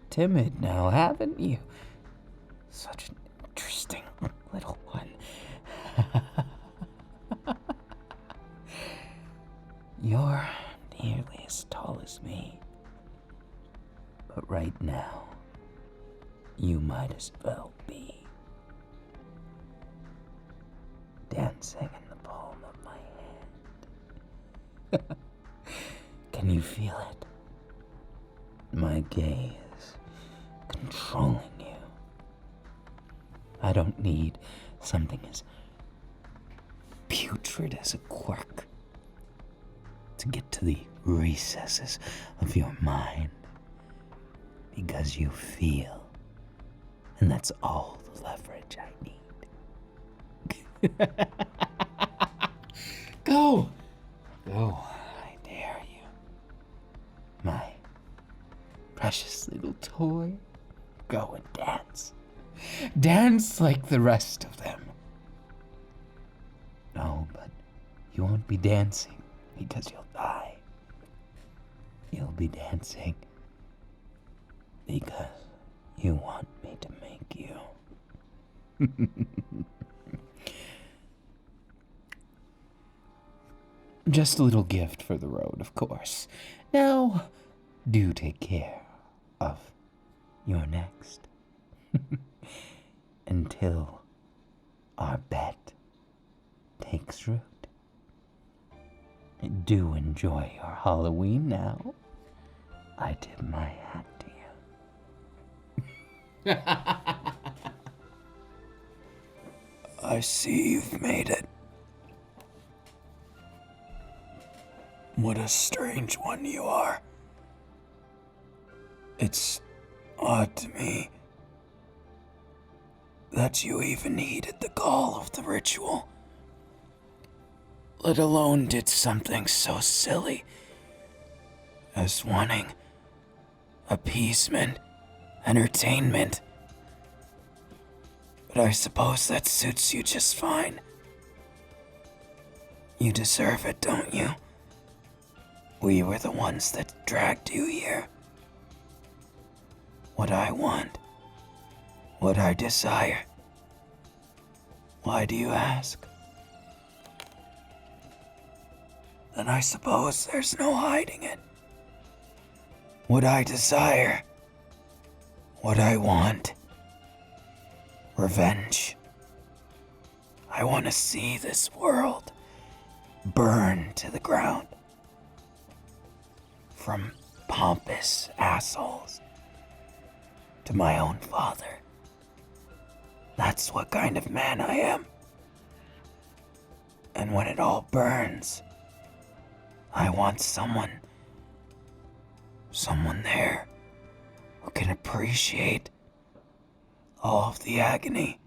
timid now, haven't you? Such an interesting little one. You're nearly as tall as me. But right now, you might as well be dancing in the palm of my hand. Can you feel it? My gaze controlling you. I don't need something as putrid as a quirk to get to the recesses of your mind, because you feel, and that's all the leverage I need. Go, I dare you, my precious little toy. Go and dance like the rest of them. No, but you won't be dancing because you'll die. You'll be dancing because you want me to make you. Just a little gift for the road, of course. Now, do take care of your next. Until our bet takes root. Do enjoy your Halloween now. I tip my hat to you. I see you've made it. What a strange one you are. It's odd to me that you even heeded the call of the ritual, let alone did something so silly as wanting appeasement, entertainment. But I suppose that suits you just fine. You deserve it, don't you? We were the ones that dragged you here. What I want what I desire. Why do you ask? Then I suppose there's no hiding it. What I desire, what I want, revenge. I want to see this world burn to the ground. From pompous assholes to my own father. That's what kind of man I am. And when it all burns, I want someone there who can appreciate all of the agony,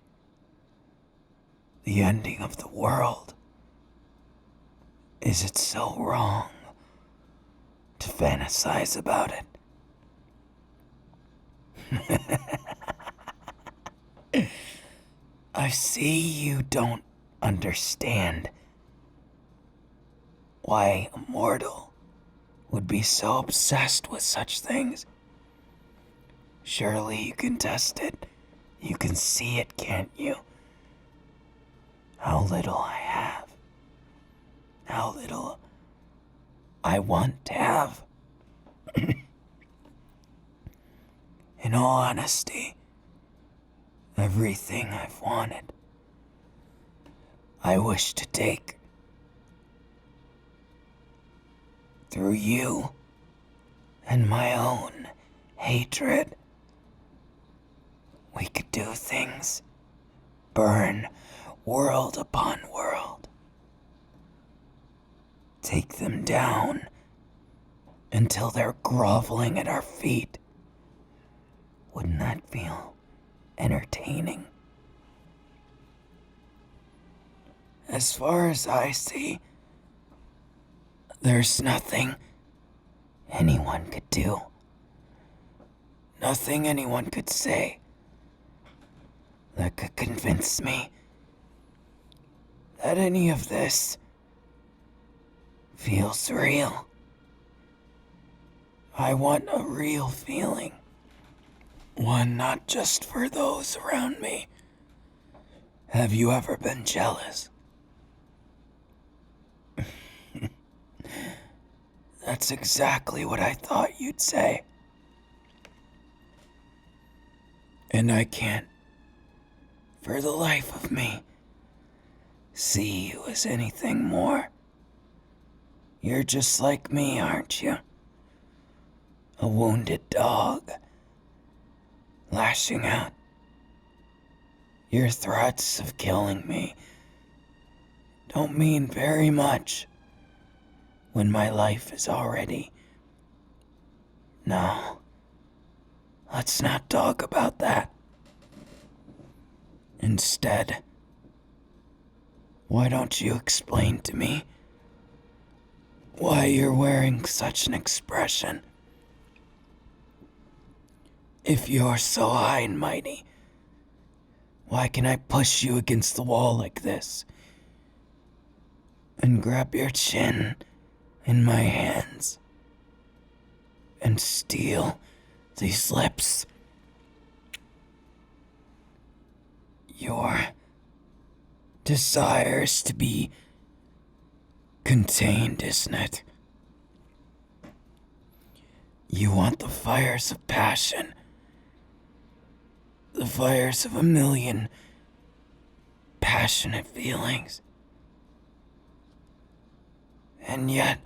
the ending of the world. Is it so wrong to fantasize about it? I see you don't understand why a mortal would be so obsessed with such things. Surely you can test it. You can see it, can't you? How little I have. How little I want to have. In all honesty, everything I've wanted, I wish to take. Through you and my own hatred, we could do things, burn world upon world, take them down until they're groveling at our feet. Wouldn't that feel entertaining? As far as I see, there's nothing anyone could do. Nothing anyone could say that could convince me that any of this feels real. I want a real feeling. One not just for those around me. Have you ever been jealous? That's exactly what I thought you'd say. And I can't, for the life of me, see you as anything more. You're just like me, aren't you? A wounded dog, lashing out. Your threats of killing me don't mean very much when my life is already... No, let's not talk about that. Instead, why don't you explain to me why you're wearing such an expression? If you're so high and mighty, why can I push you against the wall like this and grab your chin in my hands and steal these lips? Your desires to be contained, isn't it? You want the fires of passion, the fires of a million passionate feelings. And yet,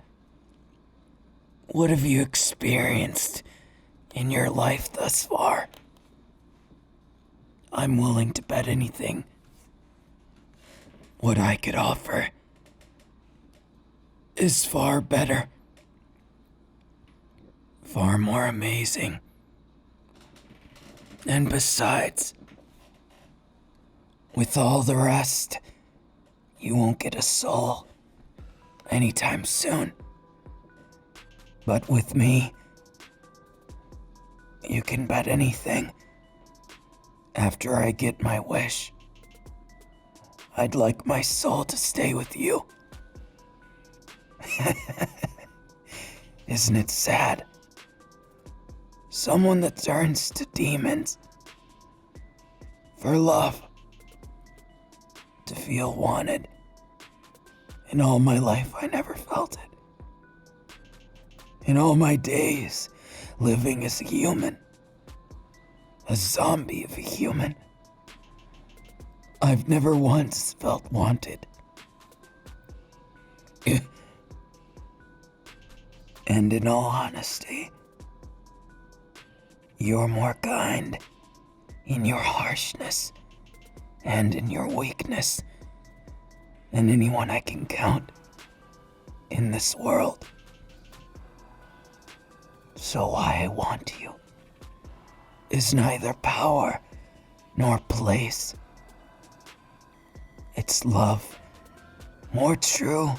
what have you experienced in your life thus far? I'm willing to bet anything. What I could offer is far better, far more amazing. And besides, with all the rest, you won't get a soul anytime soon. But with me, you can bet anything. After I get my wish, I'd like my soul to stay with you. Isn't it sad? Someone that turns to demons for love. To feel wanted. In all my life, I never felt it. In all my days, living as a human, a zombie of a human, I've never once felt wanted. And in all honesty, you're more kind in your harshness and in your weakness than anyone I can count in this world. So why I want you is neither power nor place. It's love, more true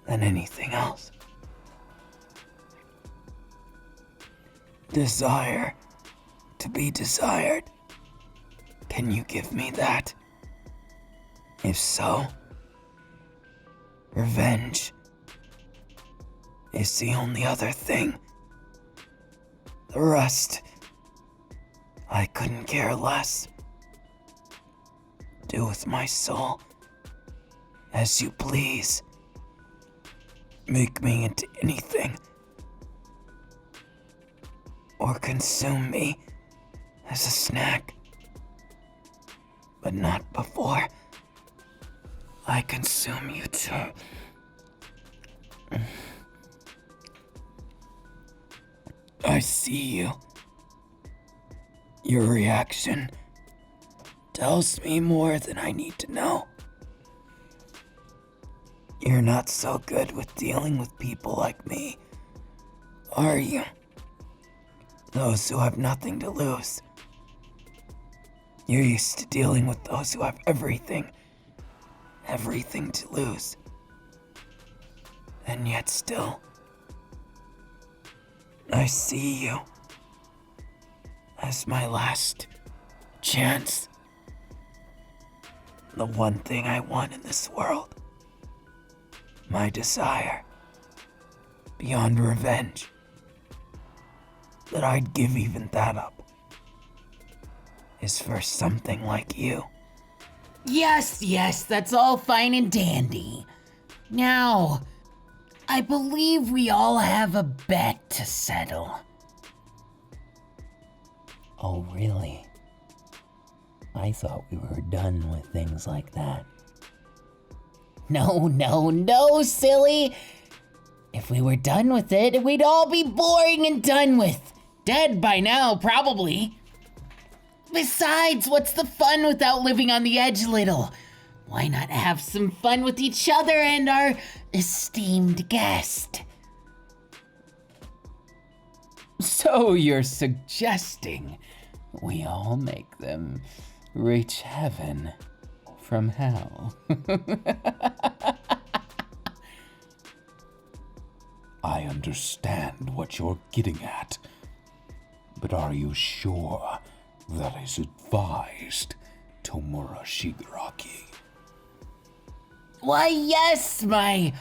than anything else. Desire to be desired. Can you give me that? If so, revenge is the only other thing. The rest, I couldn't care less. Do with my soul as you please. Make me into anything. Or consume me as a snack. But not before I consume you too. I see you. Your reaction tells me more than I need to know. You're not so good with dealing with people like me, are you? Those who have nothing to lose. You're used to dealing with those who have everything to lose. And yet still, I see you as my last chance. The one thing I want in this world. My desire, beyond revenge, that I'd give even that up, is for something like you. Yes, that's all fine and dandy. Now, I believe we all have a bet to settle. Oh, really? I thought we were done with things like that. No, silly. If we were done with it, we'd all be boring and done with. Dead by now, probably. Besides, what's the fun without living on the edge a little? Why not have some fun with each other and our esteemed guest? So you're suggesting we all make them reach heaven from hell? I understand what you're getting at, but are you sure that is advised, Tomura Shigaraki? Why, yes, my,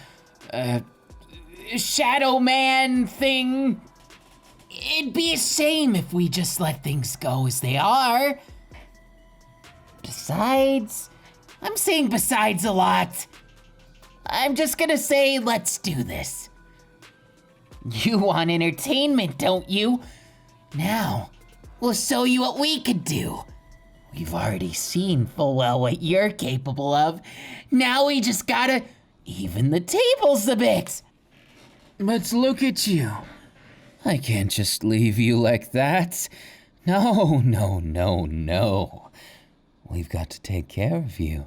shadow man thing. It'd be a shame if we just let things go as they are. Besides, I'm saying besides a lot. I'm just gonna say, let's do this. You want entertainment, don't you? Now, we'll show you what we could do. We've already seen full well what you're capable of. Now we just gotta even the tables a bit. But look at you. I can't just leave you like that. No. We've got to take care of you.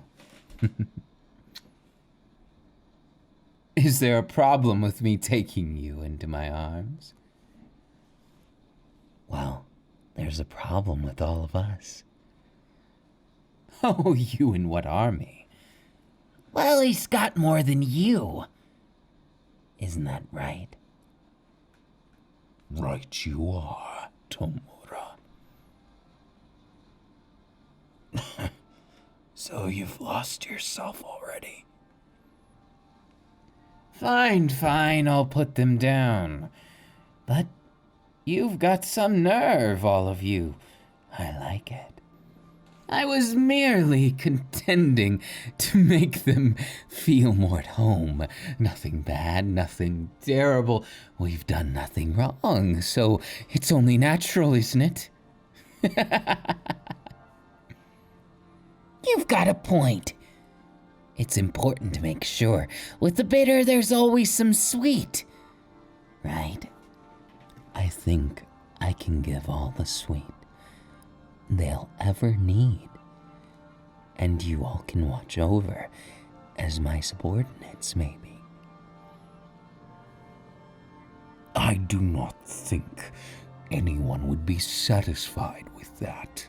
Is there a problem with me taking you into my arms? Well, there's a problem with all of us. Oh, you and what army? Well, he's got more than you. Isn't that right? Right you are, Tomura. So you've lost yourself already. Fine, I'll put them down. But you've got some nerve, all of you. I like it. I was merely contending to make them feel more at home. Nothing bad, nothing terrible. We've done nothing wrong, so it's only natural, isn't it? You've got a point. It's important to make sure with the bitter there's always some sweet, right? I think I can give all the sweet they'll ever need, and you all can watch over as my subordinates, maybe. I do not think anyone would be satisfied with that.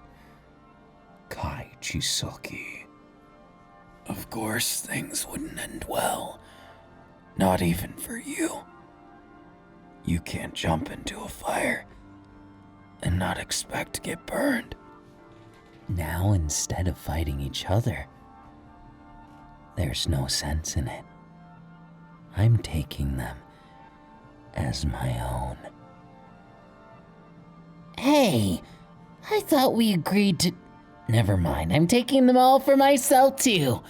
Kai Chisaki. Of course, things wouldn't end well. Not even for you. You can't jump into a fire and not expect to get burned. Now, instead of fighting each other, there's no sense in it. I'm taking them as my own. Hey, I thought we agreed to... Never mind, I'm taking them all for myself too.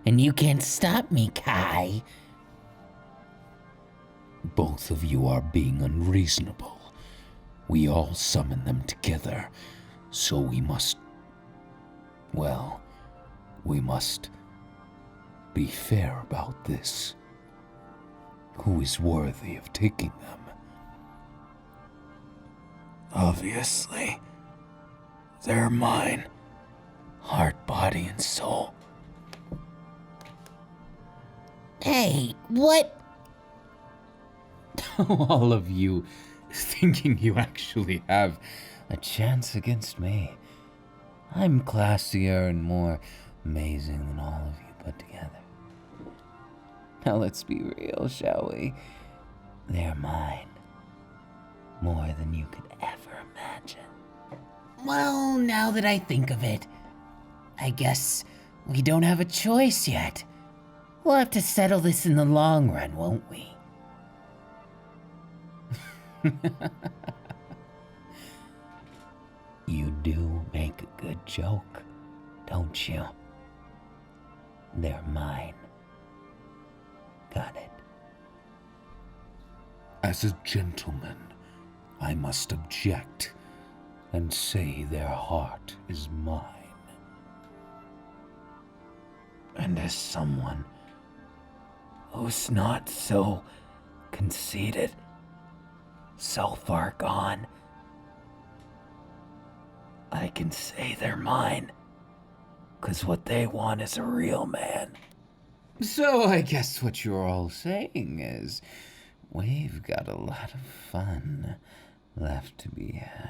And you can't stop me, Kai. Both of you are being unreasonable. We all summon them together, so we must be fair about this. Who is worthy of taking them? Obviously, they're mine. Heart, body, and soul. Hey, what? All of you thinking you actually have a chance against me. I'm classier and more amazing than all of you put together. Now let's be real, shall we? They're mine. More than you could ever imagine. Well, now that I think of it, I guess we don't have a choice yet. We'll have to settle this in the long run, won't we? You do make a good joke, don't you? They're mine. Got it. As a gentleman, I must object and say their heart is mine. And as someone who's not so conceited, so far gone, I can say they're mine, 'cause what they want is a real man. So I guess what you're all saying is we've got a lot of fun left to be had.